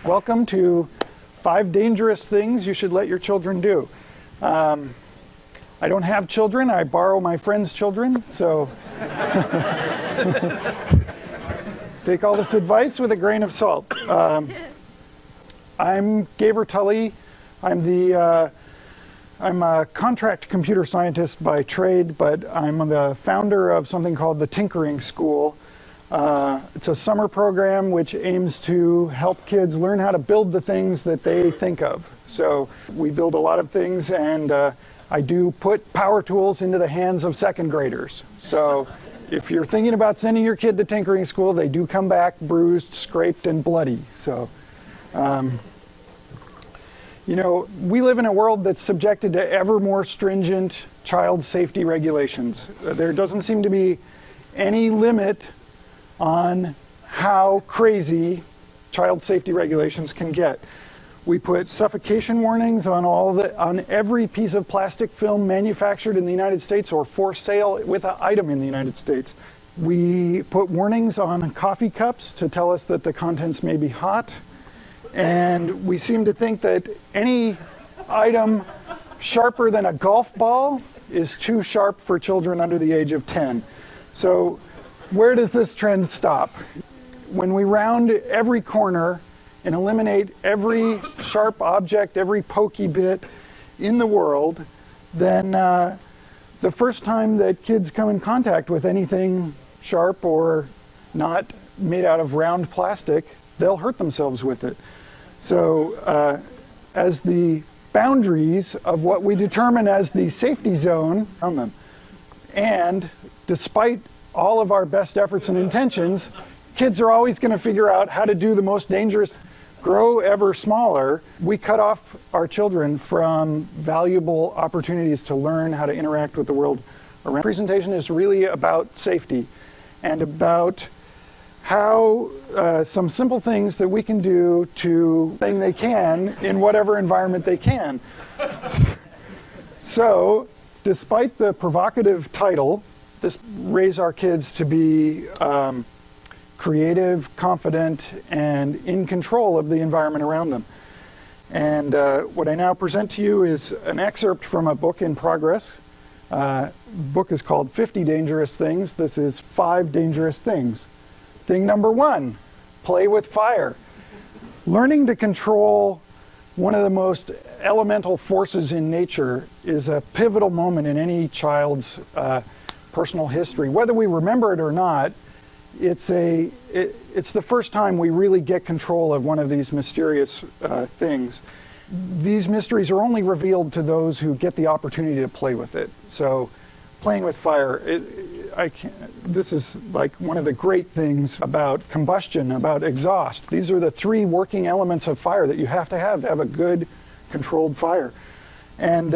Welcome to 5 dangerous things you should let your children do. I don't have children, I borrow my friends' children, so take all this advice with a grain of salt. I'm Gavor Tully. I'm a contract computer scientist by trade, but I'm the founder of something called the Tinkering School. It's a summer program which aims to help kids learn how to build the things that they think of. So we build a lot of things, and I do put power tools into the hands of second graders. So if you're thinking about sending your kid to Tinkering School, they do come back bruised, scraped, and bloody. So, you know, we live in a world that's subjected to ever more stringent child safety regulations. There doesn't seem to be any limit on how crazy child safety regulations can get. We put suffocation warnings on every piece of plastic film manufactured in the United States or for sale with an item in the United States. We put warnings on coffee cups to tell us that the contents may be hot. And we seem to think that any item sharper than a golf ball is too sharp for children under the age of 10. So where does this trend stop? When we round every corner and eliminate every sharp object, every pokey bit in the world, then the first time that kids come in contact with anything sharp or not made out of round plastic, they'll hurt themselves with it. So as the boundaries of what we determine as the safety zone on them, and despite all of our best efforts and intentions, kids are always going to figure out how to do the most dangerous, grow ever smaller. We cut off our children from valuable opportunities to learn how to interact with the world around. The presentation is really about safety and about how some simple things that we can do to thing they can in whatever environment they can. So, despite the provocative title, this raise our kids to be creative, confident, and in control of the environment around them. And what I now present to you is an excerpt from a book in progress. Book is called 50 Dangerous Things. This is 5 dangerous things. Thing number 1, play with fire. Learning to control one of the most elemental forces in nature is a pivotal moment in any child's personal history. Whether we remember it or not, it's the first time we really get control of one of these mysterious things. These mysteries are only revealed to those who get the opportunity to play with it. So playing with fire, this is like one of the great things about combustion, about exhaust. These are the 3 working elements of fire that you have to have a good controlled fire. And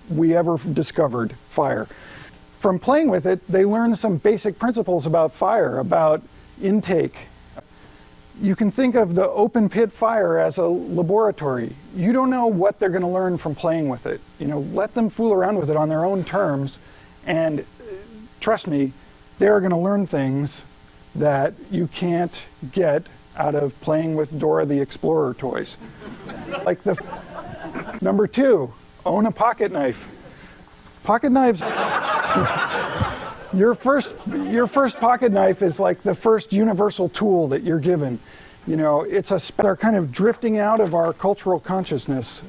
we ever discovered fire. From playing with it, they learn some basic principles about fire, about intake. You can think of the open pit fire as a laboratory. You don't know what they're going to learn from playing with it. You know, let them fool around with it on their own terms, and trust me, they're going to learn things that you can't get out of playing with Dora the Explorer toys. Like number 2, own a pocket knife. Pocket knives, your first pocket knife is like the first universal tool that you're given. You know, they're kind of drifting out of our cultural consciousness,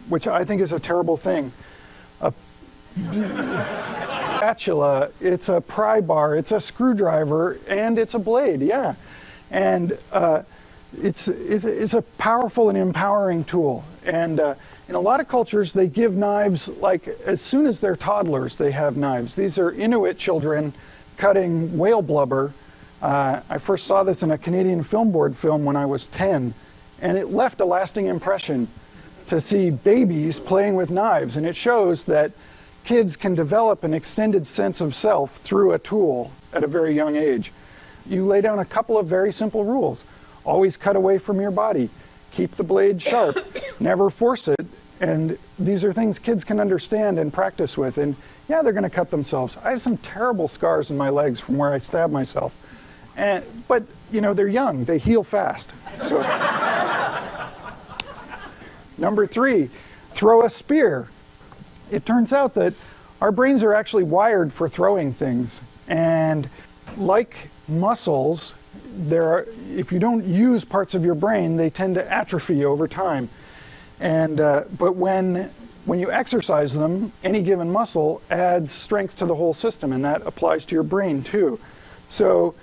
which I think is a terrible thing. A spatula, it's a pry bar, it's a screwdriver, and it's a blade, yeah. And it's a powerful and empowering tool. And in a lot of cultures, they give knives, like as soon as they're toddlers, they have knives. These are Inuit children cutting whale blubber. I first saw this in a Canadian Film Board film when I was 10, and it left a lasting impression to see babies playing with knives. And it shows that kids can develop an extended sense of self through a tool at a very young age. You lay down a couple of very simple rules. Always cut away from your body. Keep the blade sharp. Never force it. And these are things kids can understand and practice with. And yeah, they're going to cut themselves. I have some terrible scars in my legs from where I stabbed myself. But, you know, they're young. They heal fast. So. Number 3, throw a spear. It turns out that our brains are actually wired for throwing things. And like muscles, if you don't use parts of your brain, they tend to atrophy over time. But when you exercise them, any given muscle adds strength to the whole system, and that applies to your brain too. So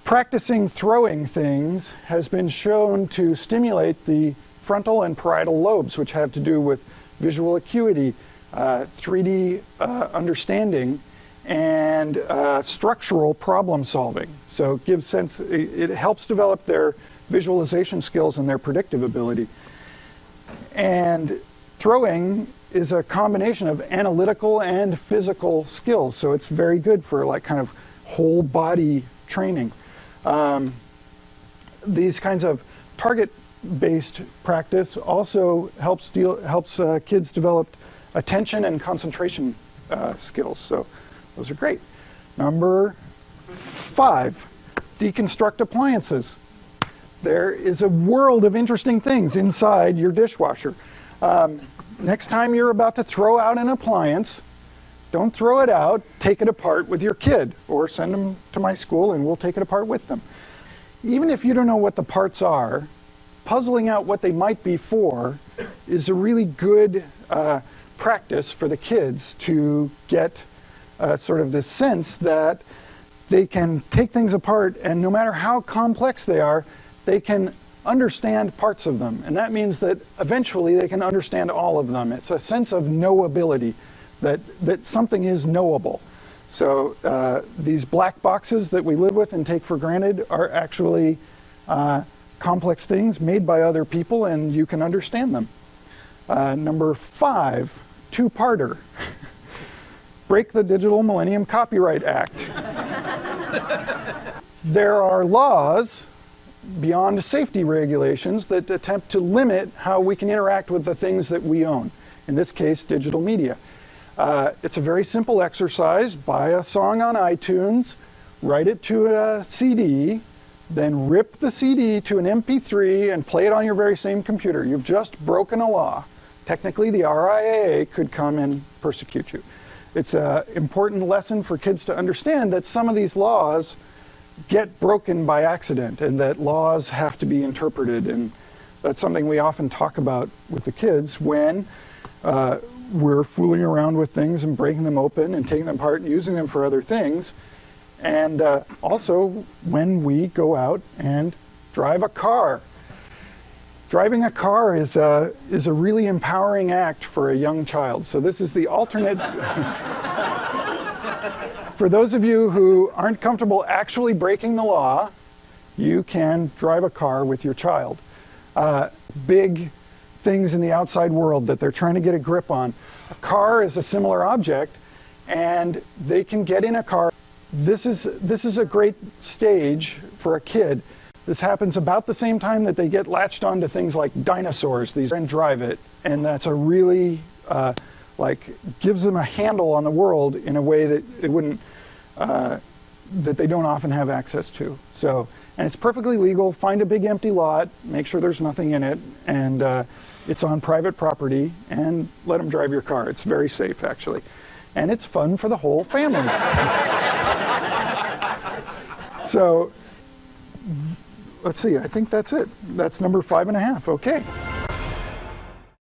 practicing throwing things has been shown to stimulate the frontal and parietal lobes, which have to do with visual acuity, 3D understanding, and structural problem solving. So it helps develop their visualization skills and their predictive ability. And throwing is a combination of analytical and physical skills, so it's very good for like kind of whole body training. These kinds of target-based practice also helps kids develop attention and concentration skills. So those are great. Number 5, deconstruct appliances. There is a world of interesting things inside your dishwasher. Next time you're about to throw out an appliance, don't throw it out, take it apart with your kid, or send them to my school and we'll take it apart with them. Even if you don't know what the parts are, puzzling out what they might be for is a really good practice for the kids to get sort of this sense that they can take things apart, and no matter how complex they are, they can understand parts of them. And that means that eventually they can understand all of them. It's a sense of knowability, that something is knowable. So these black boxes that we live with and take for granted are actually complex things made by other people, and you can understand them. Number 5, two-parter. Break the Digital Millennium Copyright Act. There are laws beyond safety regulations that attempt to limit how we can interact with the things that we own, in this case, digital media. It's a very simple exercise. Buy a song on iTunes, write it to a CD, then rip the CD to an MP3 and play it on your very same computer. You've just broken a law. Technically, the RIAA could come and persecute you. It's an important lesson for kids to understand that some of these laws get broken by accident, and that laws have to be interpreted. And that's something we often talk about with the kids when we're fooling around with things and breaking them open and taking them apart and using them for other things. And also when we go out and drive a car. Driving a car is a really empowering act for a young child. So this is the alternate. For those of you who aren't comfortable actually breaking the law, you can drive a car with your child. Big things in the outside world that they're trying to get a grip on. A car is a similar object, and they can get in a car. This is a great stage for a kid. This happens about the same time that they get latched onto things like dinosaurs, and drive it. And that's a really, gives them a handle on the world in a way that it wouldn't, that they don't often have access to. So, and it's perfectly legal. Find a big empty lot, make sure there's nothing in it, and it's on private property, and let them drive your car. It's very safe, actually. And it's fun for the whole family. So, let's see, I think that's it. That's number 5.5, okay.